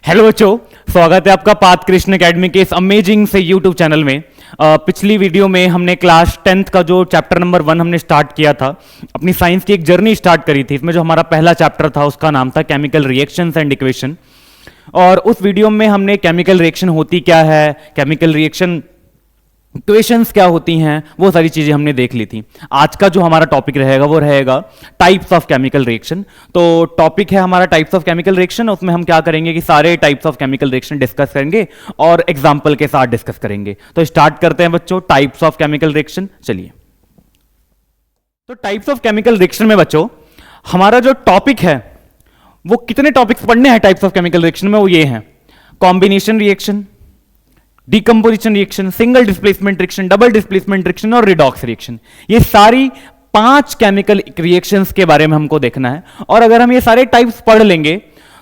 Hello बच्चों, स्वागत है आपका पाथ कृष्ण एकेडमी के इस अमेजिंग से यूट्यूब चैनल में। पिछली वीडियो में हमने क्लास 10th का जो चैप्टर नंबर 1 हमने स्टार्ट किया था, अपनी साइंस की एक जर्नी स्टार्ट करी थी। इसमें जो हमारा पहला चैप्टर था उसका नाम था केमिकल रिएक्शंस एंड इक्वेशन। और उस वीडियो में हमने केमिकल रिएक्शन होती क्या है, केमिकल रिएक्शन इक्वेशंस क्या होती हैं, वो सारी चीजें हमने देख ली थी। आज का जो हमारा टॉपिक रहेगा वो रहेगा टाइप्स ऑफ केमिकल रिएक्शन। तो टॉपिक है हमारा टाइप्स ऑफ केमिकल रिएक्शन। उसमें हम क्या करेंगे कि सारे types of chemical reaction discuss करेंगे और एग्जांपल के साथ डिस्कस करेंगे। तो स्टार्ट करते हैं बच्चों, टाइप्स ऑफ केमिकल रिएक्शन। चलिए, तो टाइप्स ऑफ केमिकल रिएक्शन में बच्चों हमारा जो टॉपिक है वो कितने टॉपिक्स पढ़ने हैं टाइप्स ऑफ केमिकल रिएक्शन में, वो ये हैं: combination reaction, decomposition reaction, single displacement reaction, double displacement reaction और रिडॉक्स रिएक्शन। ये सारी 5 केमिकल रिएक्शंस के बारे में हमको देखना है। और अगर हम ये सारे टाइप्स पढ़ लेंगे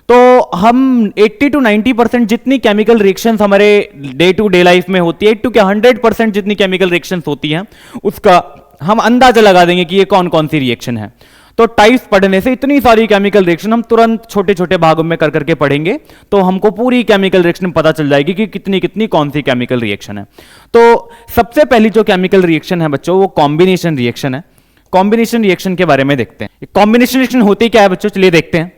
तो हम 80 to 90% जितनी केमिकल रिएक्शंस हमारे डे टू डे लाइफ में होती है, 80 to 100% जितनी केमिकल रिएक्शंस होती हैं, उसका हम अंदाजा लगा देंगे कि ये कौन कौन सी रिएक्शन है। तो टाइप्स पढ़ने से इतनी सारी केमिकल रिएक्शन हम तुरंत छोटे छोटे भागों में कर करके पढ़ेंगे, तो हमको पूरी केमिकल रिएक्शन पता चल जाएगी कि कितनी कितनी कौन सी केमिकल रिएक्शन है। तो सबसे पहली जो केमिकल रिएक्शन है बच्चों, वो कॉम्बिनेशन रिएक्शन है। कॉम्बिनेशन रिएक्शन के बारे में देखते हैं। कॉम्बिनेशन रिएक्शन होती क्या है बच्चों, चलिए देखते हैं।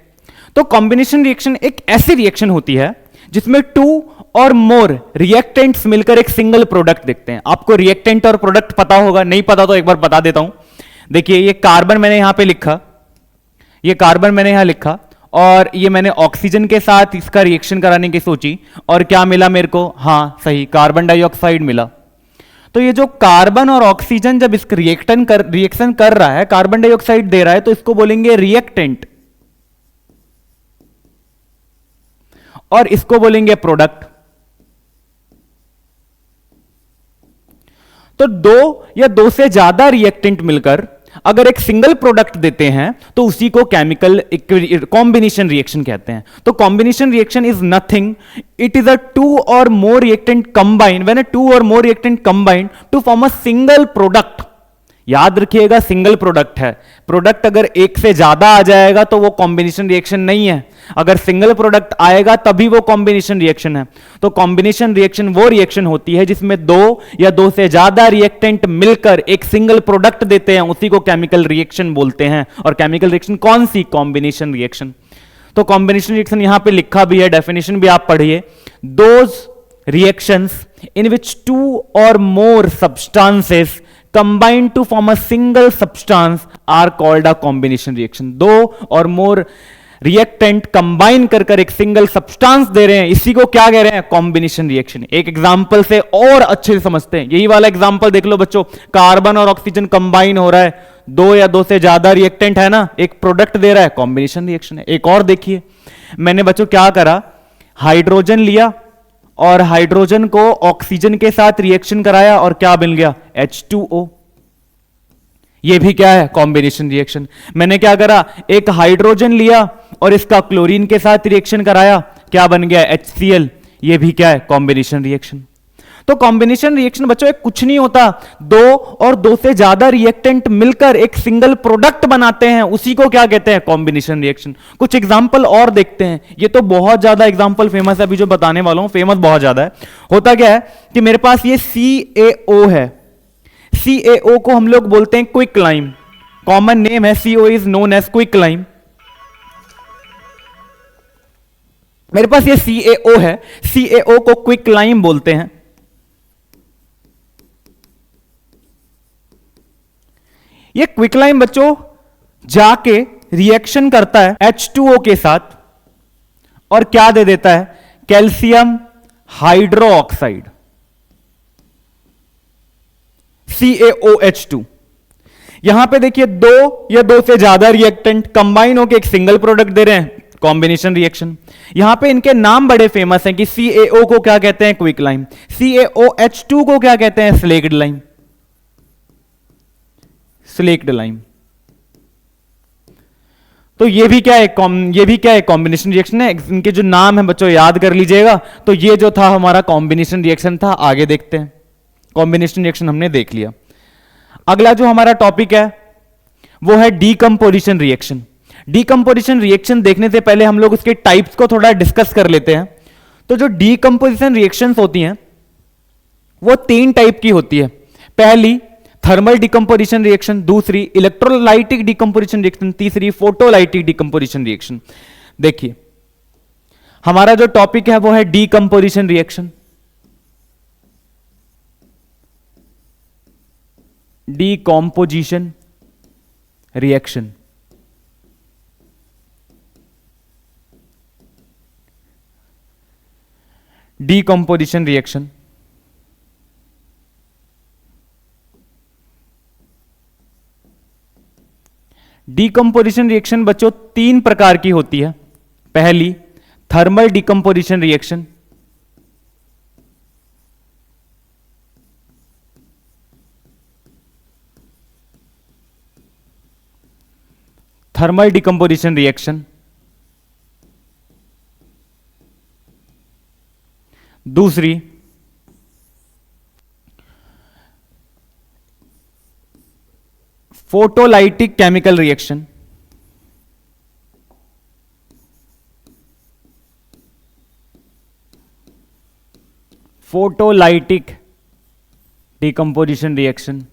तो कॉम्बिनेशन रिएक्शन एक ऐसी रिएक्शन होती है जिसमें 2 और मोर रिएक्टेंट्स मिलकर एक सिंगल प्रोडक्ट देखते हैं। आपको रिएक्टेंट और प्रोडक्ट पता होगा, नहीं पता तो एक बार बता देता हूं। देखिए, ये कार्बन मैंने यहां पे लिखा, ये कार्बन मैंने यहां लिखा, और ये मैंने ऑक्सीजन के साथ इसका रिएक्शन कराने की सोची, और क्या मिला मेरे को? हाँ सही, कार्बन डाइऑक्साइड मिला। तो ये जो कार्बन और ऑक्सीजन जब इसका रिएक्शन कर रहा है, कार्बन डाइऑक्साइड दे रहा है, तो इसको बोलेंगे रिएक्टेंट और इसको बोलेंगे प्रोडक्ट। तो 2 या 2 से ज्यादा रिएक्टेंट मिलकर अगर एक सिंगल प्रोडक्ट देते हैं तो उसी को केमिकल कॉम्बिनेशन रिएक्शन कहते हैं। तो combination reaction is nothing, it is a 2 or more reactant combine, when a 2 or more reactant combine to form a single product. याद रखिएगा, सिंगल प्रोडक्ट है। प्रोडक्ट अगर एक से ज्यादा आ जाएगा तो वो कॉम्बिनेशन रिएक्शन नहीं है, अगर सिंगल प्रोडक्ट आएगा तभी वो कॉम्बिनेशन रिएक्शन है। तो कॉम्बिनेशन रिएक्शन वो रिएक्शन होती है जिसमें 2 या 2 से ज्यादा रिएक्टेंट मिलकर एक सिंगल प्रोडक्ट देते हैं, उसी को केमिकल रिएक्शन बोलते हैं। और केमिकल रिएक्शन कौन सी? Combination reaction. तो कॉम्बिनेशन रिएक्शन यहां पे लिखा भी है, डेफिनेशन भी आप पढ़िए: those reactions in which 2 or more substances combine to form a single substance are called a combination reaction। 2 or more reactant combine कर एक सिंगल सब्सटेंस दे रहे हैं, इसी को क्या कह रहे हैं? Combination reaction. एक एग्जांपल से और अच्छे से समझते हैं। यही वाला एग्जांपल देख लो बच्चों, कार्बन और ऑक्सीजन कंबाइन हो रहा है, 2 या 2 से ज्यादा रिएक्टेंट है ना, एक प्रोडक्ट दे रहा है, कॉम्बिनेशन रिएक्शन है। एक और देखिए, मैंने बच्चों क्या करा, हाइड्रोजन लिया और हाइड्रोजन को ऑक्सीजन के साथ रिएक्शन कराया और क्या बन गया? H2O। ये भी क्या है? Combination reaction. मैंने क्या करा, एक हाइड्रोजन लिया और इसका क्लोरीन के साथ रिएक्शन कराया, क्या बन गया? HCl। ये भी क्या है? Combination reaction. तो कॉम्बिनेशन रिएक्शन बच्चों एक कुछ नहीं होता, 2 और 2 से ज्यादा रिएक्टेंट मिलकर एक सिंगल प्रोडक्ट बनाते हैं, उसी को क्या कहते हैं? Combination reaction. कुछ एग्जांपल और देखते हैं। ये तो बहुत ज्यादा एग्जांपल फेमस है, अभी जो बताने वाला हूं फेमस बहुत ज्यादा है। होता क्या है कि मेरे पास ये CaO है, CaO को हम लोग बोलते हैं क्विक लाइम, कॉमन नेम है, CO is known as quick lime. मेरे पास ये CaO है, CaO को क्विक लाइम बोलते हैं। ये क्विक लाइम बच्चों जाके रिएक्शन करता है H2O के साथ और क्या दे देता है? Calcium hydroxide, CaOH2। यहां पे देखिए 2 या 2 से ज्यादा रिएक्टेंट कंबाइन होकर एक सिंगल प्रोडक्ट दे रहे हैं, कॉम्बिनेशन रिएक्शन। यहां पे इनके नाम बड़े फेमस हैं कि CaO को क्या कहते हैं? Quick lime. CaOH2 को क्या कहते हैं? Slaked lime, slaked lime. तो ये भी क्या है? ये भी क्या है? कॉम्बिनेशन रिएक्शन है। इनके जो नाम है बच्चों याद कर लीजिएगा। तो ये जो था हमारा कॉम्बिनेशन रिएक्शन था। आगे देखते हैं। कॉम्बिनेशन रिएक्शन हमने देख लिया। अगला जो हमारा टॉपिक है वो है डीकंपोजिशन रिएक्शन। डीकंपोजिशन रिएक्शन देखने से पहले हम लोग उसके टाइप्स को थोड़ा डिस्कस कर लेते हैं। तो जो डीकंपोजिशन रिएक्शंस होती हैं वो 3 टाइप की होती है। पहली थर्मल डीकंपोजिशन रिएक्शन, दूसरी इलेक्ट्रोलाइटिक डीकंपोजिशन रिएक्शन, तीसरी फोटोलाइटिक डीकंपोजिशन रिएक्शन। देखिए हमारा जो टॉपिक है वो है decomposition reaction. Decomposition reaction, decomposition reaction decomposition reaction बच्चों 3 प्रकार की होती है। पहली thermal decomposition reaction, thermal decomposition reaction, दूसरी photolytic chemical reaction, photolytic decomposition reaction,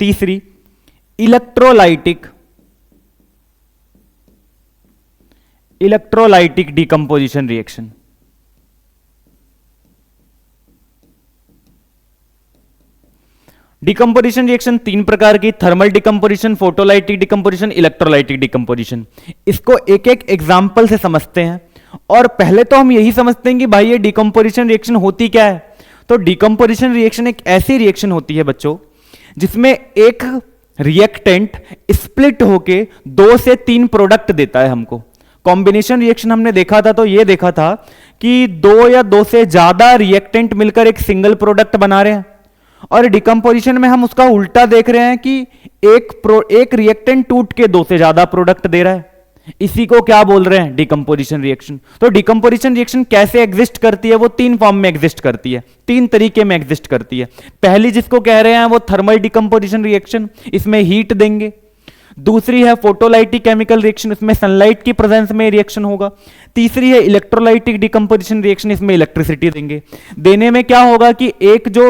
तीसरी electrolytic decomposition reaction. Decomposition reaction 3 प्रकार की, thermal decomposition, photolytic decomposition, electrolytic decomposition. इसको एक एक एग्जांपल से समझते हैं। और पहले तो हम यही समझते हैं कि भाई ये डीकंपोजिशन रिएक्शन होती क्या है। तो डीकंपोजिशन रिएक्शन एक ऐसी रिएक्शन होती है बच्चों जिसमें एक रिएक्टेंट स्प्लिट होके 2 से 3 प्रोडक्ट देता है हमको। कॉम्बिनेशन रिएक्शन हमने देखा था तो ये देखा था कि 2 या 2 से ज्यादा रिएक्टेंट मिलकर एक सिंगल प्रोडक्ट बना रहे हैं। और डिकम्पोजिशन में हम उसका उल्टा देख रहे हैं कि एक रिएक्टेंट टूट के 2 से ज्यादा प्रोडक्ट दे रहा है। इसी को क्या बोल रहे हैं, डिकम्पोजिशन रिएक्शन। तो डिकम्पोजिशन रिएक्शन कैसे एग्जिस्ट करती है, वो 3 फॉर्म में एग्जिस्ट करती है, 3 तरीके में एग्जिस्ट करती है। पहली जिसको कह रहे हैं वो थर्मल डिकम्पोजिशन रिएक्शन, इसमें हीट देंगे। दूसरी है फोटोलाइटिक केमिकल रिएक्शन, इसमें सनलाइट की प्रेजेंस में रिएक्शन होगा। तीसरी है इलेक्ट्रोलाइटिक डिकम्पोजिशन रिएक्शन, इसमें इलेक्ट्रिसिटी देंगे। देने में क्या होगा कि एक जो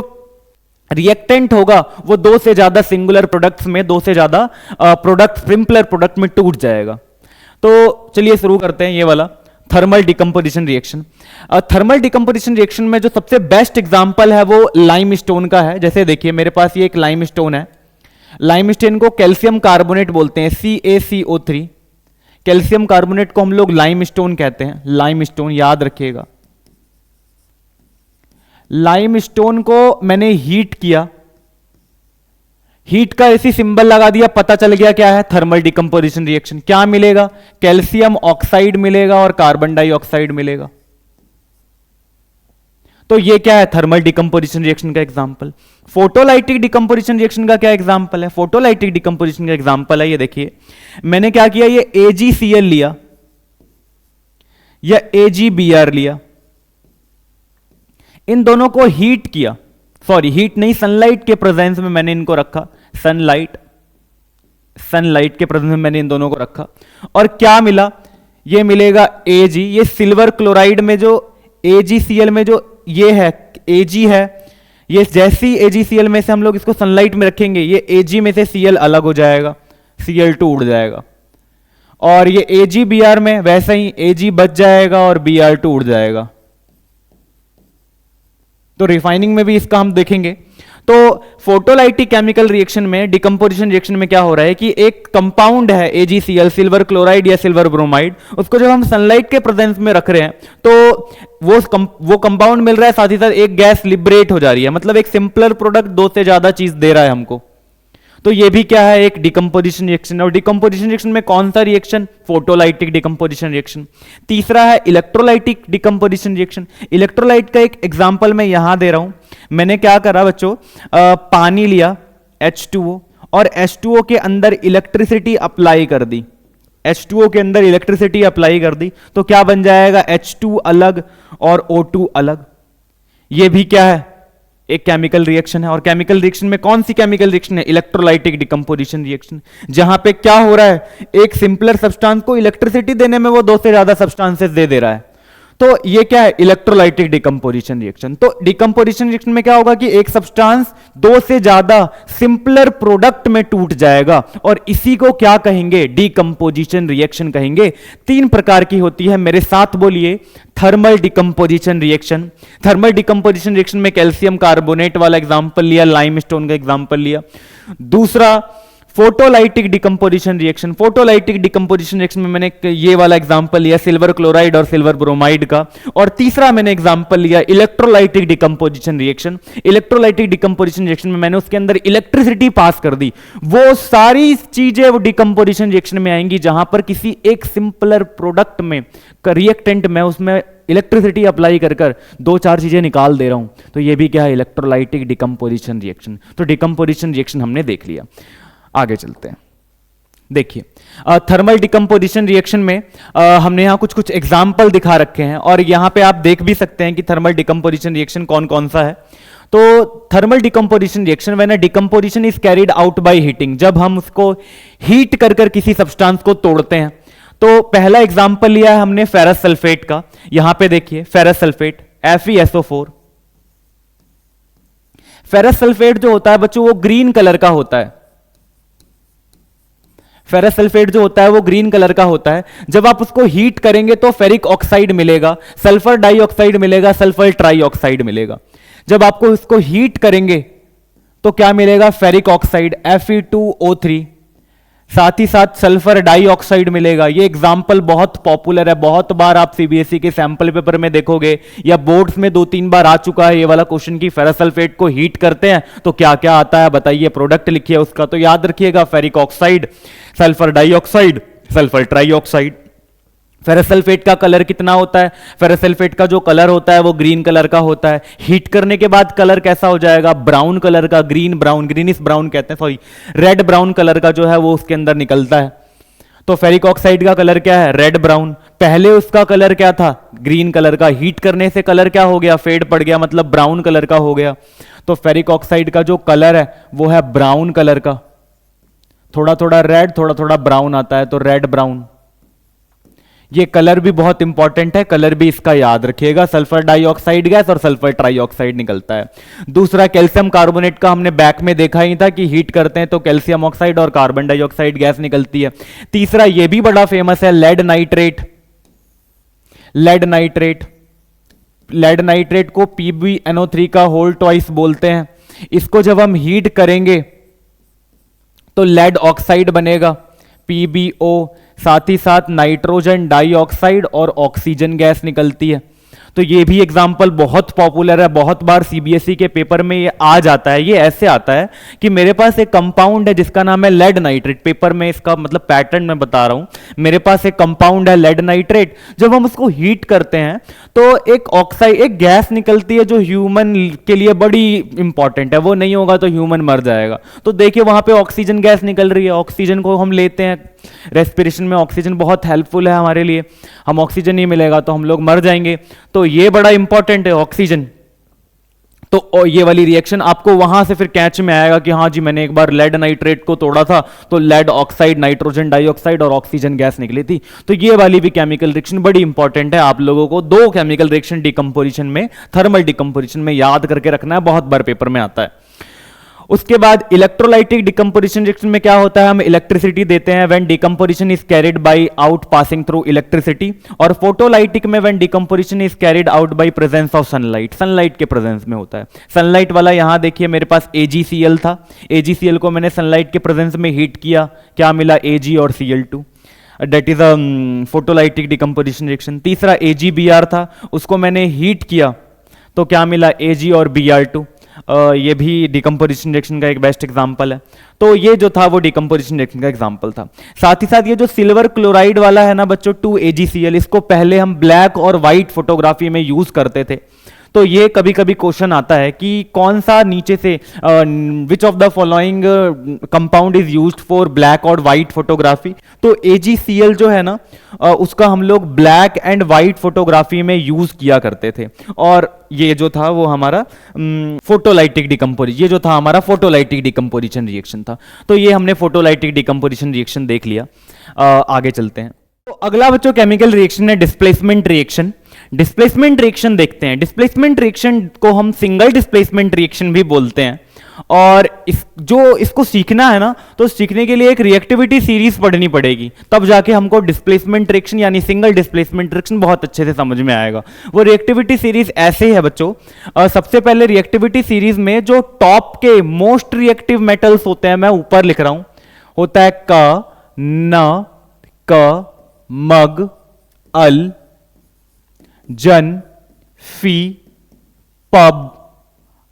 रिएक्टेंट होगा वो 2 से ज्यादा सिंगुलर प्रोडक्ट्स में, 2 से ज्यादा प्रोडक्ट सिंपलर प्रोडक्ट में टूट जाएगा। तो चलिए शुरू करते हैं ये वाला thermal decomposition reaction. Thermal decomposition reaction में जो सबसे बेस्ट एग्जांपल है वो लाइमस्टोन का है। जैसे देखिए मेरे पास ये एक लाइमस्टोन है। लाइमस्टोन को कैल्शियम कार्बोनेट बोलते हैं, CaCO3। कैल्शियम कार्बोनेट को हम लोग लाइमस्टोन कहते हैं, लाइमस्टोन याद रखिएगा। लाइमस्टोन को मैंने हीट किया, हीट का ऐसी सिंबल लगा दिया, पता चल गया क्या है, थर्मल डिकम्पोजिशन रिएक्शन। क्या मिलेगा, कैल्शियम ऑक्साइड मिलेगा और कार्बन डाइऑक्साइड मिलेगा। तो ये क्या है, थर्मल डिकम्पोजिशन रिएक्शन का एग्जांपल। फोटोलाइटिक डिकम्पोजिशन रिएक्शन का क्या एग्जांपल है, फोटोलाइटिक डिकम्पोजिशन का एग्जांपल है ये देखिए। मैंने क्या किया, ये AgCl लिया या AgBr लिया, इन दोनों को हीट किया, सॉरी हीट नहीं, सनलाइट के प्रेजेंस में मैंने इनको रखा, सनलाइट के प्रेजेंस में मैंने इन दोनों को रखा। और क्या मिला, ये मिलेगा Ag। ये सिल्वर क्लोराइड में जो AgCl में जो ये है Ag है, ये जैसी AgCl में से हम लोग इसको सनलाइट में रखेंगे, ये Ag में से Cl अलग हो जाएगा, Cl2 उड़ जाएगा। और ये AgBr में वैसा ही Ag बच जाएगा और Br2 उड़ जाएगा। तो रिफाइनिंग में भी इसका हम देखेंगे। तो फोटोलाइटिक केमिकल रिएक्शन में, डिकम्पोजिशन रिएक्शन में क्या हो रहा है कि एक कंपाउंड है AgCl, सिल्वर क्लोराइड या सिल्वर ब्रोमाइड, उसको जब हम सनलाइट के प्रेजेंस में रख रहे हैं तो वो कंपाउंड मिल रहा है, साथ ही साथ एक गैस लिबरेट हो जा रही है, मतलब एक सिंपलर प्रोडक्ट 2 से ज्यादा चीज दे रहा है हमको। तो ये भी क्या है, एक डिकम्पोजिशन रिएक्शन। और डिकम्पोजिशन रिएक्शन में कौन सा रिएक्शन, फोटोलाइटिक डिकम्पोजिशन रिएक्शन। तीसरा है इलेक्ट्रोलाइटिक डिकम्पोजिशन रिएक्शन। इलेक्ट्रोलाइट का एक एग्जांपल मैं यहां दे रहा हूं। मैंने क्या करा बच्चों, पानी लिया H2O और H2O के अंदर इलेक्ट्रिसिटी अप्लाई कर दी, H2O के अंदर इलेक्ट्रिसिटी अप्लाई कर दी, तो क्या बन जाएगा, H2 अलग और O2 अलग। ये भी क्या है, एक केमिकल रिएक्शन है, और केमिकल रिएक्शन में कौन सी केमिकल रिएक्शन है? इलेक्ट्रोलाइटिक डिकम्पोजिशन रिएक्शन, जहां पे क्या हो रहा है, एक सिंपलर सब्सटेंस को इलेक्ट्रिसिटी देने में वो दो से ज्यादा सब्सटेंसेस दे रहा है। तो ये क्या है? Electrolytic decomposition reaction. तो डिकम्पोजिशन रिएक्शन में क्या होगा कि एक सब्सटेंस दो से ज्यादा सिंपलर प्रोडक्ट में टूट जाएगा, और इसी को क्या कहेंगे? डिकम्पोजिशन रिएक्शन कहेंगे। तीन प्रकार की होती है, मेरे साथ बोलिए। Thermal decomposition reaction, thermal decomposition reaction में कैल्शियम कार्बोनेट वाला एग्जांपल लिया, लाइमस्टोन का एग्जांपल लिया। दूसरा photolytic decomposition reaction, photolytic decomposition reaction में मैंने ये वाला एग्जांपल लिया सिल्वर क्लोराइड और सिल्वर ब्रोमाइड का। और तीसरा मैंने एग्जांपल लिया electrolytic decomposition reaction. Electrolytic decomposition reaction में मैंने उसके अंदर इलेक्ट्रिसिटी पास कर दी। वो सारी चीजें वो डिकम्पोजिशन रिएक्शन में आएंगी जहां पर किसी एक सिंपलर प्रोडक्ट में रिएक्टेंट में उसमें इलेक्ट्रिसिटी अप्लाई कर कर दो चार चीजें निकाल दे रहा हूं। तो ये भी क्या है? Electrolytic decomposition reaction. तो डिकम्पोजिशन रिएक्शन हमने देख लिया, आगे चलते हैं। देखिए, थर्मल डिकम्पोजिशन रिएक्शन में हमने यहां कुछ कुछ एग्जाम्पल दिखा रखे हैं, और यहां पे आप देख भी सकते हैं कि थर्मल डिकम्पोजिशन रिएक्शन कौन कौन सा है। तो thermal decomposition reaction, when a decomposition is carried out by heating, जब हम उसको हीट कर कर किसी सब्सटेंस को तोड़ते हैं। तो पहला एग्जाम्पल लिया है हमने फेरस सल्फेट का। यहां पे देखिए ferrous sulphate FeSO4। Ferrous sulphate जो होता है बच्चों वो ग्रीन कलर का होता है। फेरस सल्फेट जो होता है वो ग्रीन कलर का होता है। जब आप उसको हीट करेंगे तो फेरिक ऑक्साइड मिलेगा, सल्फर डाइऑक्साइड मिलेगा, सल्फर ट्राइऑक्साइड मिलेगा। जब आपको इसको हीट करेंगे तो क्या मिलेगा? फेरिक ऑक्साइड Fe2O3, साथ ही साथ सल्फर डाइऑक्साइड मिलेगा। ये एग्जाम्पल बहुत पॉपुलर है, बहुत बार आप सीबीएसई के सैंपल पेपर में देखोगे या बोर्ड्स में 2-3 बार आ चुका है ये वाला क्वेश्चन कि फेरस सल्फेट को हीट करते हैं तो क्या क्या आता है बताइए, प्रोडक्ट लिखिए उसका। तो याद रखिएगा ferric oxide, sulphur dioxide, sulphur trioxide. Ferrous sulphate का कलर कितना होता है? फेरस सल्फेट का जो कलर होता है वो ग्रीन कलर का होता है। हीट करने के बाद कलर कैसा हो जाएगा? ब्राउन कलर का, ग्रीन ब्राउन, ग्रीनिश ब्राउन कहते हैं, सॉरी रेड ब्राउन कलर का जो है वो उसके अंदर निकलता है। तो फेरिक ऑक्साइड का कलर क्या है? Red brown. पहले उसका कलर क्या था? ग्रीन कलर का। हीट करने से कलर क्या हो गया? फेड पड़ गया, मतलब ब्राउन कलर का हो गया। तो फेरिक ऑक्साइड का जो कलर है वो है ब्राउन कलर का, थोड़ा थोड़ा रेड, थोड़ा थोड़ा ब्राउन आता है, तो रेड ब्राउन। ये कलर भी बहुत इंपॉर्टेंट है, कलर भी इसका याद रखिएगा। सल्फर डाइऑक्साइड गैस और सल्फर ट्राइऑक्साइड निकलता है। दूसरा कैल्शियम कार्बोनेट का हमने बैक में देखा ही था कि हीट करते हैं तो कैल्शियम ऑक्साइड और कार्बन डाइऑक्साइड गैस निकलती है। तीसरा ये भी बड़ा फेमस है, lead nitrate. Lead nitrate, lead nitrate को PbNO3 का होल ट्वाइस बोलते हैं। इसको जब हम हीट करेंगे तो लेड ऑक्साइड बनेगा PbO, साथ ही साथ नाइट्रोजन डाइऑक्साइड और ऑक्सीजन गैस निकलती है। तो ये भी एग्जाम्पल बहुत पॉपुलर है, बहुत बार सीबीएसई के पेपर में ये आ जाता है। ये ऐसे आता है कि मेरे पास एक कंपाउंड है जिसका नाम है लेड नाइट्रेट। पेपर में इसका मतलब पैटर्न मैं बता रहा हूं। मेरे पास एक कंपाउंड है लेड नाइट्रेट, जब हम उसको हीट करते हैं तो एक ऑक्साइड, एक गैस निकलती है जो ह्यूमन के लिए बड़ी इंपॉर्टेंट है। वो नहीं होगा तो ह्यूमन मर जाएगा। तो देखिए वहां पे ऑक्सीजन गैस निकल रही है, ऑक्सीजन को हम लेते हैं। रेस्पिरेशन में ऑक्सीजन बहुत हेल्पफुल है हमारे लिए, हम ऑक्सीजन नहीं मिलेगा तो हम लोग मर जाएंगे। तो ये बड़ा इंपॉर्टेंट है ऑक्सीजन। तो ये वाली रिएक्शन आपको वहां से फिर कैच में आएगा कि हाँ जी मैंने एक बार लेड नाइट्रेट को तोड़ा था तो लेड ऑक्साइड, नाइट्रोजन डाइऑक्साइड और ऑक्सीजन गैस निकली थी। तो ये वाली भी केमिकल रिएक्शन बड़ी इंपॉर्टेंट है। आप लोगों को दो केमिकल रिएक्शन डिकम्पोजिशन में, थर्मल डिकम्पोजिशन में याद करके रखना है, बहुत बार पेपर में आता है। उसके बाद इलेक्ट्रोलाइटिक डिकम्पोजिशन रिएक्शन में क्या होता है? हम इलेक्ट्रिसिटी देते हैं when decomposition is carried by out passing through electricity. और फोटोलाइटिक में when decomposition is carried out by presence of sunlight, sunlight के प्रेजेंस में होता है। सनलाइट वाला यहां देखिए मेरे पास AgCl था, AgCl को मैंने सनलाइट के प्रेजेंस में हीट किया, क्या मिला? Ag और Cl2, that is a photolytic decomposition reaction. तीसरा AgBr था, उसको मैंने हीट किया तो क्या मिला? Ag और Br2। ये भी डिकम्पोजिशन रिएक्शन का एक बेस्ट एग्जांपल है। तो ये जो था वो डिकम्पोजिशन रिएक्शन का एग्जांपल था। साथ ही साथ ये जो सिल्वर क्लोराइड वाला है ना बच्चों, 2AgCl, इसको पहले हम ब्लैक और व्हाइट फोटोग्राफी में यूज करते थे। तो ये कभी कभी क्वेश्चन आता है कि कौन सा नीचे से which of the following compound is used for black और व्हाइट फोटोग्राफी। तो AgCl जो है ना उसका हम लोग ब्लैक एंड व्हाइट फोटोग्राफी में यूज किया करते थे। और ये जो था वो हमारा फोटोलाइटिक डिकम्पोजिशन, ये जो था हमारा फोटोलाइटिक डिकम्पोजिशन रिएक्शन था। तो ये हमने फोटोलाइटिक डिकम्पोजिशन रिएक्शन देख लिया। आगे चलते हैं। तो अगला बच्चों केमिकल रिएक्शन है डिस्प्लेसमेंट रिएक्शन। डिस्प्लेसमेंट रिएक्शन देखते हैं। डिस्प्लेसमेंट रिएक्शन को हम सिंगल डिस्प्लेसमेंट रिएक्शन भी बोलते हैं। और इसको सीखना है ना, तो सीखने के लिए एक रिएक्टिविटी सीरीज पढ़नी पड़ेगी, तब जाके हमको डिस्प्लेसमेंट रिएक्शन यानी सिंगल डिस्प्लेसमेंट रिएक्शन बहुत अच्छे से समझ में आएगा। वो रिएक्टिविटी सीरीज ऐसे ही है बच्चों। सबसे पहले रिएक्टिविटी सीरीज में जो टॉप के मोस्ट रिएक्टिव मेटल्स होते हैं, मैं ऊपर लिख रहा हूं, होता है क, न, क, मग, अल, जन, फी, पब,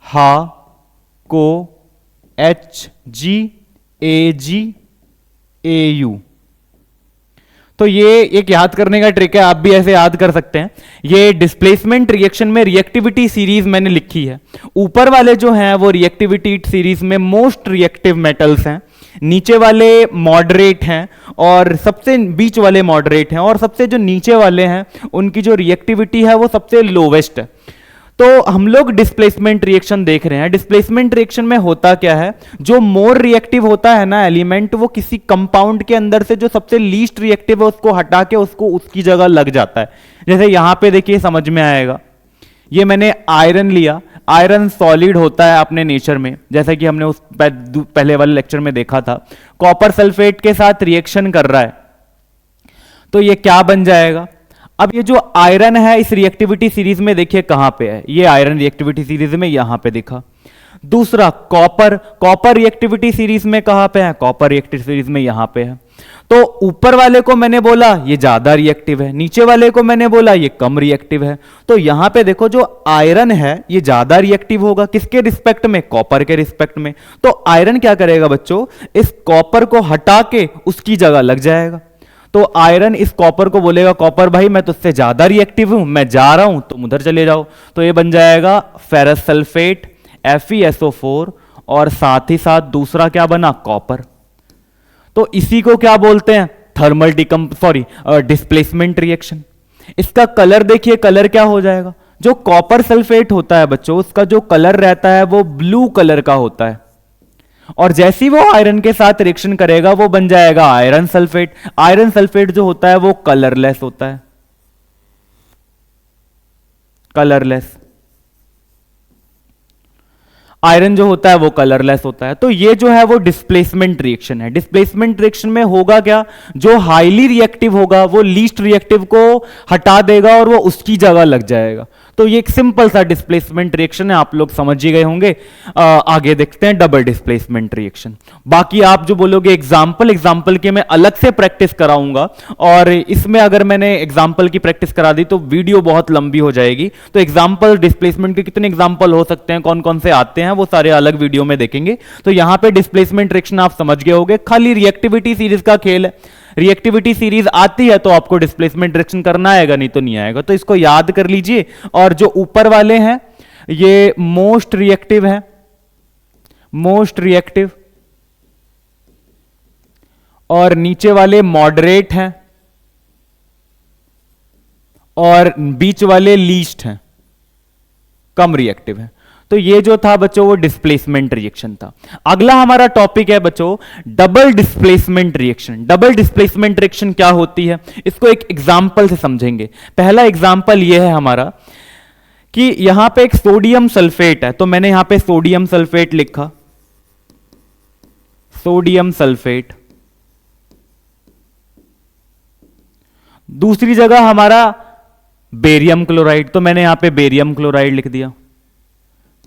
हा, को, H, ji, A, ji, A, you. तो ये एक याद करने का ट्रिक है, आप भी ऐसे याद कर सकते हैं। ये डिस्प्लेसमेंट रिएक्शन में रिएक्टिविटी सीरीज मैंने लिखी है। ऊपर वाले जो हैं वो रिएक्टिविटी सीरीज में मोस्ट रिएक्टिव मेटल्स हैं, नीचे वाले मॉडरेट हैं और सबसे बीच वाले मॉडरेट हैं, और सबसे जो नीचे वाले हैं उनकी जो रिएक्टिविटी है वो सबसे लोवेस्ट है। तो हम लोग डिस्प्लेसमेंट रिएक्शन देख रहे हैं। डिस्प्लेसमेंट रिएक्शन में होता क्या है, जो मोर रिएक्टिव होता है ना एलिमेंट, वो किसी कंपाउंड के अंदर से जो सबसे लीस्ट रिएक्टिव है उसको हटा के उसको उसकी जगह लग जाता है। जैसे यहां पे देखिए समझ में आएगा, ये मैंने आयरन लिया। आयरन सॉलिड होता है अपने नेचर में, जैसा कि हमने उस पहले वाले लेक्चर में देखा था। कॉपर सल्फेट के साथ रिएक्शन कर रहा है तो ये क्या बन जाएगा। अब ये जो आयरन है इस रिएक्टिविटी सीरीज में देखिए कहां पे है, ये आयरन रिएक्टिविटी सीरीज में यहां पे दिखा। दूसरा कॉपर, कॉपर रिएक्टिविटी सीरीज में कहां पे है, कॉपर रिएक्टिविटी सीरीज में यहां पे है। तो ऊपर वाले को मैंने बोला ये ज्यादा रिएक्टिव है, नीचे वाले को मैंने बोला ये कम रिएक्टिव है। तो यहां पे देखो जो आयरन है ये ज्यादा रिएक्टिव होगा, किसके रिस्पेक्ट में, कॉपर के रिस्पेक्ट में। तो आयरन क्या करेगा बच्चों, इस कॉपर को हटा के उसकी जगह लग जाएगा। तो आयरन इस कॉपर को बोलेगा कॉपर भाई मैं तुझसे ज्यादा रिएक्टिव हूं, मैं जा रहा हूं, तुम उधर चले जाओ। तो ये बन जाएगा फेरस सल्फेट FeSO4 और साथ ही साथ दूसरा क्या बना, कॉपर। तो इसी को क्या बोलते हैं, थर्मल डिस्प्लेसमेंट रिएक्शन। इसका कलर देखिए, कलर क्या हो जाएगा, जो कॉपर सल्फेट होता है बच्चों उसका जो कलर रहता है वो ब्लू कलर का होता है, और जैसी वो आयरन के साथ रिएक्शन करेगा वो बन जाएगा आयरन सल्फेट। आयरन सल्फेट जो होता है वो कलरलेस होता है, कलरलेस। आयरन जो होता है वो कलरलेस होता है। तो ये जो है वो डिस्प्लेसमेंट रिएक्शन है। डिस्प्लेसमेंट रिएक्शन में होगा क्या, जो हाईली रिएक्टिव होगा वो लीस्ट रिएक्टिव को हटा देगा और वो उसकी जगह लग जाएगा। तो ये एक सिंपल सा डिस्प्लेसमेंट रिएक्शन है, आप लोग समझ ही गए होंगे। आगे देखते हैं डबल डिस्प्लेसमेंट रिएक्शन। बाकी आप जो बोलोगे एग्जाम्पल के मैं अलग से प्रैक्टिस कराऊंगा, और इसमें अगर मैंने एग्जाम्पल की प्रैक्टिस करा दी तो वीडियो बहुत लंबी हो जाएगी। तो एग्जाम्पल डिस्प्लेसमेंट के कितने एग्जाम्पल हो सकते हैं, कौन कौन से आते हैं, वो सारे अलग वीडियो में देखेंगे। तो यहां पे डिस्प्लेसमेंट रिएक्शन आप समझ गए होंगे, खाली रिएक्टिविटी सीरीज का खेल है। रिएक्टिविटी सीरीज आती है तो आपको डिस्प्लेसमेंट रिएक्शन करना आएगा, नहीं तो नहीं आएगा। तो इसको याद कर लीजिए। और जो ऊपर वाले हैं ये मोस्ट रिएक्टिव है, मोस्ट रिएक्टिव, और नीचे वाले मॉडरेट हैं, और बीच वाले लीस्ट हैं, कम रिएक्टिव है। तो ये जो था बच्चों वो डिस्प्लेसमेंट रिएक्शन था। अगला हमारा टॉपिक है बच्चों double displacement reaction. Double displacement reaction क्या होती है, इसको एक एग्जांपल से समझेंगे। पहला एग्जांपल ये है हमारा कि यहां पे एक सोडियम सल्फेट है, तो मैंने यहां पे सोडियम सल्फेट लिखा, सोडियम सल्फेट। दूसरी जगह हमारा बेरियम क्लोराइड, तो मैंने यहां पे बेरियम क्लोराइड लिख दिया,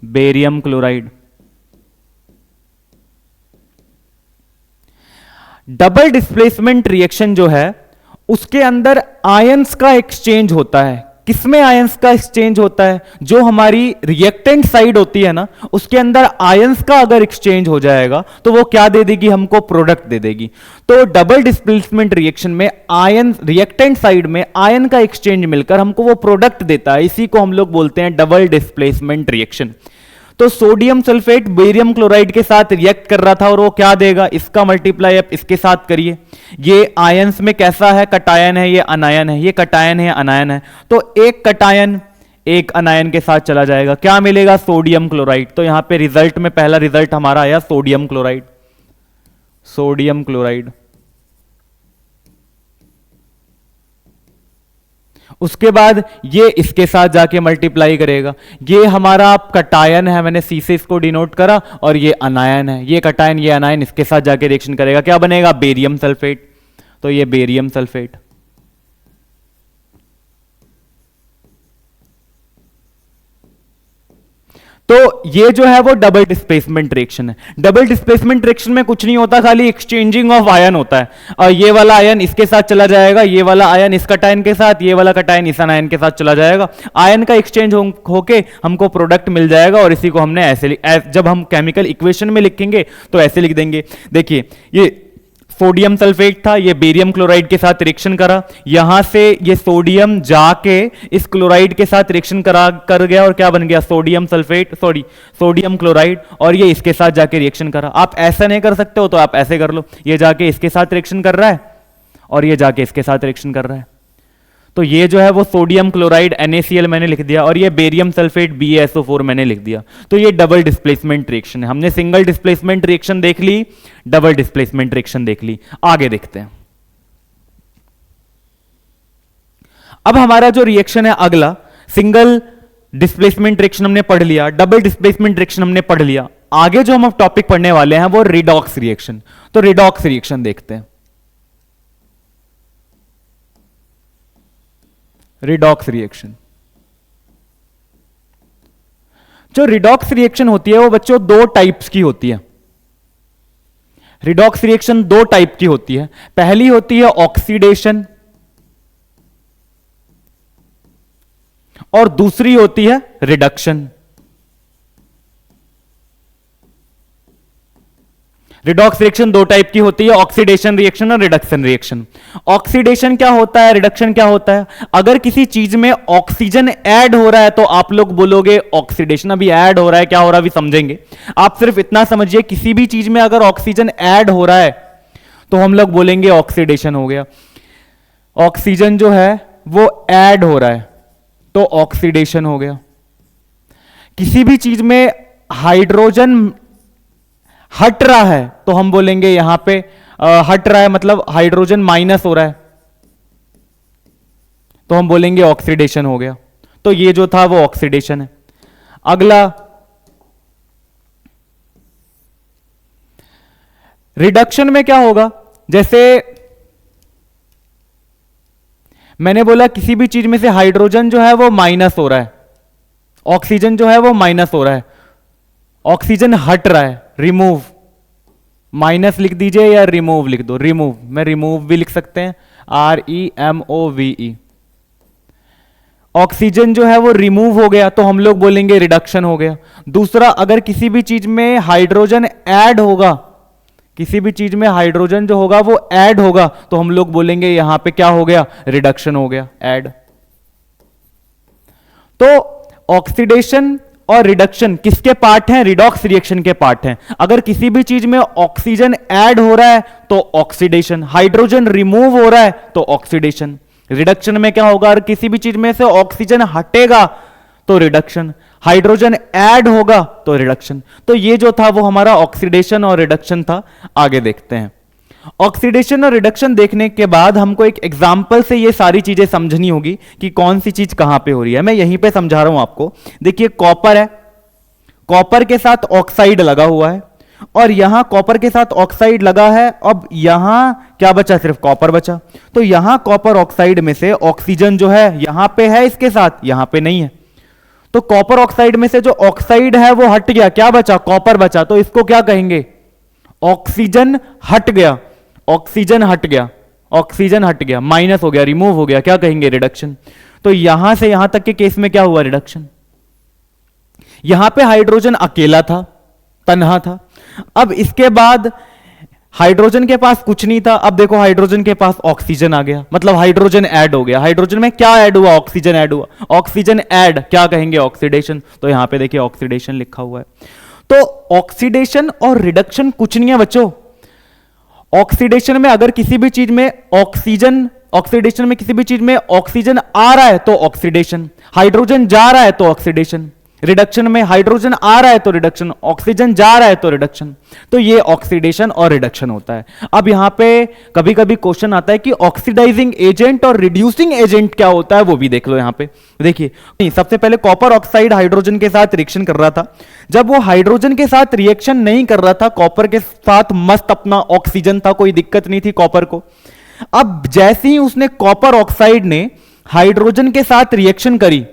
barium chloride. Double displacement reaction जो है उसके अंदर आयंस का एक्सचेंज होता है। किसमें आयंस का एक्सचेंज होता है? जो हमारी रिएक्टेंट साइड होती है ना, उसके अंदर आयंस का अगर एक्सचेंज हो जाएगा तो वो क्या दे देगी? हमको प्रोडक्ट दे देगी। तो डबल डिस्प्लेसमेंट रिएक्शन में आयन, रिएक्टेंट साइड में आयन का एक्सचेंज मिलकर हमको वो प्रोडक्ट देता है। इसी को हम लोग बोलते हैं डबल डिस्प्लेसमेंट रिएक्शन। तो सोडियम सल्फेट बेरियम क्लोराइड के साथ रिएक्ट कर रहा था और वो क्या देगा? इसका मल्टीप्लाई आप इसके साथ करिए। ये आयंस में कैसा है? कटायन है, ये अनायन है। ये कटायन है, अनायन है। तो एक कटायन एक अनायन के साथ चला जाएगा, क्या मिलेगा? Sodium chloride. तो यहां पे रिजल्ट में पहला रिजल्ट हमारा आया सोडियम क्लोराइड। Sodium chloride. उसके बाद ये इसके साथ जाके मल्टीप्लाई करेगा। ये हमारा कटायन है, मैंने सी से इसको डिनोट करा, और ये अनायन है। ये कटायन, ये अनायन इसके साथ जाके रिएक्शन करेगा, क्या बनेगा? Barium sulphate. तो ये बेरियम सल्फेट। तो ये जो है वो डबल डिस्प्लेसमेंट रिएक्शन है। डबल डिस्प्लेसमेंट रिएक्शन में कुछ नहीं होता, खाली एक्सचेंजिंग ऑफ आयन होता है। और ये वाला आयन इसके साथ चला जाएगा, ये वाला आयन इस कटायन के साथ, ये वाला कटायन इस अनायन के साथ चला जाएगा। आयन का एक्सचेंज होके हमको प्रोडक्ट मिल जाएगा। और इसी को हमने ऐसे, जब हम केमिकल इक्वेशन में लिखेंगे तो ऐसे लिख देंगे। देखिए, ये सोडियम सल्फेट था, ये बेरियम क्लोराइड के साथ रिएक्शन करा, यहां से ये सोडियम जाके इस क्लोराइड के साथ रिएक्शन कर गया, और क्या बन गया? Sodium sulphate, sorry sodium chloride. और ये इसके साथ जाके रिएक्शन करा। आप ऐसा नहीं कर सकते हो तो आप ऐसे कर लो, ये जाके इसके साथ रिएक्शन कर रहा है और ये जाके इसके साथ रिएक्शन कर रहा है। तो ये जो है वो सोडियम क्लोराइड NaCl मैंने लिख दिया, और ये बेरियम सल्फेट BaSO4 मैंने लिख दिया। तो ये डबल डिस्प्लेसमेंट रिएक्शन है। हमने सिंगल डिस्प्लेसमेंट रिएक्शन देख ली, डबल डिस्प्लेसमेंट रिएक्शन देख ली। आगे देखते हैं। अब हमारा जो रिएक्शन है अगला, सिंगल डिस्प्लेसमेंट रिएक्शन हमने पढ़ लिया, डबल डिस्प्लेसमेंट रिएक्शन हमने पढ़ लिया। आगे जो हम टॉपिक पढ़ने वाले हैं वो रिडॉक्स रिएक्शन। तो रिडॉक्स रिएक्शन देखते हैं। रिडॉक्स रिएक्शन, जो रिडॉक्स रिएक्शन होती है वो बच्चों दो टाइप्स की होती है। रिडॉक्स रिएक्शन दो टाइप की होती है। पहली होती है ऑक्सीडेशन और दूसरी होती है रिडक्शन। रिडॉक्स रिएक्शन दो टाइप की होती है, ऑक्सीडेशन रिएक्शन और रिडक्शन रिएक्शन। ऑक्सीडेशन क्या होता है, रिडक्शन क्या होता है? अगर किसी चीज में ऑक्सीजन ऐड हो रहा है तो आप लोग बोलोगे ऑक्सीडेशन। अभी ऐड हो रहा है, क्या हो रहा है अभी समझेंगे। आप सिर्फ इतना समझिए, किसी भी चीज में अगर ऑक्सीजन ऐड हो रहा है तो हम लोग बोलेंगे ऑक्सीडेशन हो गया। ऑक्सीजन जो है वो ऐड हो रहा है तो ऑक्सीडेशन हो गया। किसी भी चीज में हाइड्रोजन हट रहा है तो हम बोलेंगे यहां पे हट रहा है, मतलब हाइड्रोजन माइनस हो रहा है, तो हम बोलेंगे ऑक्सीडेशन हो गया। तो ये जो था वो ऑक्सीडेशन है। अगला रिडक्शन में क्या होगा? जैसे मैंने बोला किसी भी चीज में से हाइड्रोजन जो है वो माइनस हो रहा है, ऑक्सीजन जो है वो माइनस हो रहा है, ऑक्सीजन हट रहा है, रिमूव। माइनस लिख दीजिए या रिमूव लिख दो, रिमूव। मैं रिमूव भी लिख सकते हैं, REMOVE। ऑक्सीजन जो है वो रिमूव हो गया तो हम लोग बोलेंगे रिडक्शन हो गया। दूसरा, अगर किसी भी चीज में हाइड्रोजन ऐड होगा, किसी भी चीज में हाइड्रोजन जो होगा वो ऐड होगा तो हम लोग बोलेंगे यहां पे क्या हो गया? रिडक्शन हो गया, ऐड। तो ऑक्सीडेशन और रिडक्शन किसके पार्ट हैं? रिडॉक्स रिएक्शन के पार्ट हैं। अगर किसी भी चीज में ऑक्सीजन ऐड हो रहा है तो ऑक्सीडेशन, हाइड्रोजन रिमूव हो रहा है तो ऑक्सीडेशन। रिडक्शन में क्या होगा? अगर किसी भी चीज में से ऑक्सीजन हटेगा तो रिडक्शन, हाइड्रोजन ऐड होगा तो रिडक्शन। तो ये जो था वो हमारा ऑक्सीडेशन और रिडक्शन था। आगे देखते हैं। ऑक्सीडेशन और रिडक्शन देखने के बाद हमको एक एग्जाम्पल से ये सारी चीजें समझनी होगी कि कौन सी चीज कहां पे हो रही है। मैं यहीं पे समझा रहा हूं आपको। देखिए, कॉपर है, कॉपर के साथ ऑक्साइड लगा हुआ है, और यहां कॉपर के साथ ऑक्साइड लगा है। अब यहां क्या बचा? सिर्फ कॉपर बचा। तो यहां कॉपर ऑक्साइड में से ऑक्सीजन जो है यहां पे है इसके साथ, यहां पे नहीं है। तो कॉपर ऑक्साइड में से जो ऑक्साइड है वो हट गया, क्या बचा? कॉपर बचा। तो इसको क्या कहेंगे? ऑक्सीजन हट गया, ऑक्सीजन हट गया, ऑक्सीजन हट गया, माइनस हो गया, रिमूव हो गया, क्या कहेंगे? रिडक्शन। तो यहां से यहां तक के केस में क्या हुआ, रिडक्शन। यहां पे हाइड्रोजन अकेला था, तन्हा था। अब इसके बाद हाइड्रोजन के पास कुछ नहीं था, अब देखो हाइड्रोजन के पास ऑक्सीजन आ गया, मतलब हाइड्रोजन ऐड हो गया। हाइड्रोजन में क्या ऐड हुआ, ऑक्सीजन ऐड हुआ। ऑक्सीजन ऐड क्या कहेंगे, ऑक्सीडेशन। तो यहां पे देखिए ऑक्सीडेशन लिखा हुआ है। तो ऑक्सीडेशन और रिडक्शन कुछ नहीं है बच्चों। ऑक्सीडेशन में अगर किसी भी चीज में ऑक्सीजन, ऑक्सीडेशन में किसी भी चीज में ऑक्सीजन आ रहा है तो ऑक्सीडेशन, हाइड्रोजन जा रहा है तो ऑक्सीडेशन। रिडक्शन में हाइड्रोजन आ रहा है तो रिडक्शन, ऑक्सीजन जा रहा है तो रिडक्शन। तो ये ऑक्सीडेशन और रिडक्शन होता है। अब यहां पे कभी कभी क्वेश्चन आता है कि ऑक्सीडाइजिंग एजेंट और रिड्यूसिंग एजेंट क्या होता है, वो भी देख लो। यहां पे देखिए, सबसे पहले कॉपर ऑक्साइड हाइड्रोजन के साथ रिएक्शन कर रहा था। जब वो हाइड्रोजन के साथ रिएक्शन नहीं कर रहा था, कॉपर के साथ मस्त अपना ऑक्सीजन था, कोई दिक्कत नहीं थी कॉपर को। अब जैसे ही उसने कॉपर ऑक्साइड ने हाइड्रोजन के साथ रिएक्शन करी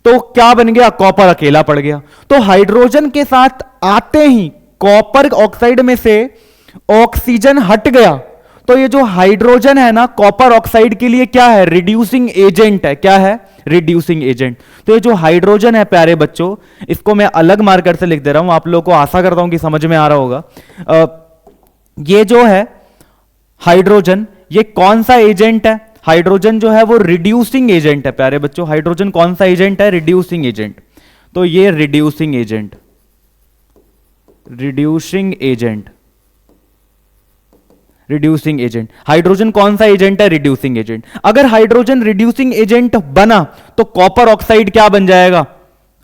तो क्या बन गया, कॉपर अकेला पड़ गया। तो हाइड्रोजन के साथ आते ही कॉपर ऑक्साइड में से ऑक्सीजन हट गया, तो ये जो हाइड्रोजन है ना, कॉपर ऑक्साइड के लिए क्या है, रिड्यूसिंग एजेंट है। क्या है, रिड्यूसिंग एजेंट। तो ये जो हाइड्रोजन है प्यारे बच्चों, इसको मैं अलग मार्कर से लिख दे रहा हूं, आप लोगों को आशा करता हूं कि समझ में आ रहा होगा। ये जो है हाइड्रोजन, ये कौन सा एजेंट है, हाइड्रोजन जो है वो रिड्यूसिंग एजेंट है प्यारे बच्चों। हाइड्रोजन कौन सा एजेंट है, रिड्यूसिंग एजेंट। तो ये reducing agent, reducing agent, reducing agent. Hydrogen कौन सा एजेंट है, रिड्यूसिंग एजेंट। अगर हाइड्रोजन रिड्यूसिंग एजेंट बना तो कॉपर ऑक्साइड क्या बन जाएगा,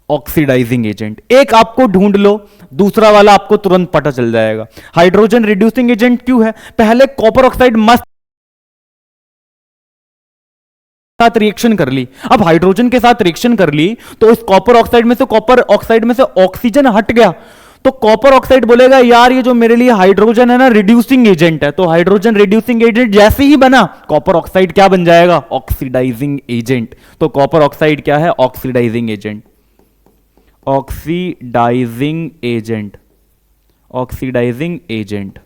ऑक्सीडाइजिंग एजेंट। एक आपको ढूंढ लो, दूसरा वाला आपको तुरंत पता चल जाएगा। हाइड्रोजन रिड्यूसिंग एजेंट क्यों है, पहले कॉपर ऑक्साइड मस्त साथ रिएक्शन कर ली। अब हाइड्रोजन के साथ रिएक्शन कर ली तो इस कॉपर ऑक्साइड में से ऑक्सीजन हट गया, तो कॉपर ऑक्साइड बोलेगा यार ये जो मेरे लिए हाइड्रोजन है ना, रिड्यूसिंग एजेंट है। तो हाइड्रोजन रिड्यूसिंग एजेंट जैसे ही बना, कॉपर ऑक्साइड क्या बन जाएगा, ऑक्सीडाइजिंग एजेंट। तो कॉपर ऑक्साइड क्या है, oxidizing agent, oxidizing agent, oxidizing agent.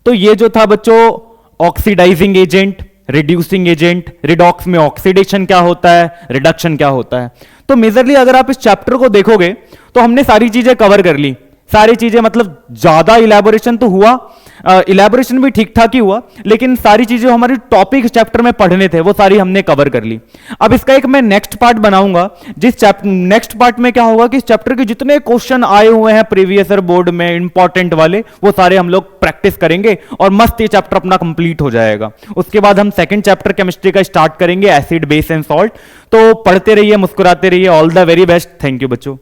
तो ये जो था बच्चों oxidizing agent, reducing agent. Redox में ऑक्सीडेशन क्या होता है, रिडक्शन क्या होता है। तो मेजरली अगर आप इस चैप्टर को देखोगे तो हमने सारी चीजें कवर कर ली। सारी चीजें मतलब ज्यादा इलेबोरेशन तो हुआ, इलेबोरेशन भी ठीक ठाक ही हुआ, लेकिन सारी चीजें हमारी टॉपिक चैप्टर में पढ़ने थे वो सारी हमने कवर कर ली। अब इसका एक मैं नेक्स्ट पार्ट बनाऊंगा, जिस चैप्टर नेक्स्ट पार्ट में क्या होगा कि इस चैप्टर के जितने क्वेश्चन आए हुए हैं प्रीवियस ईयर बोर्ड में इंपॉर्टेंट वाले, वो सारे हम लोग प्रैक्टिस करेंगे और मस्त ये चैप्टर अपना कंप्लीट हो जाएगा। उसके बाद हम सेकंड चैप्टर केमिस्ट्री का स्टार्ट करेंगे, एसिड बेस एंड सॉल्ट। तो पढ़ते रहिए, मुस्कुराते रहिए। All the very best. Thank you बच्चों।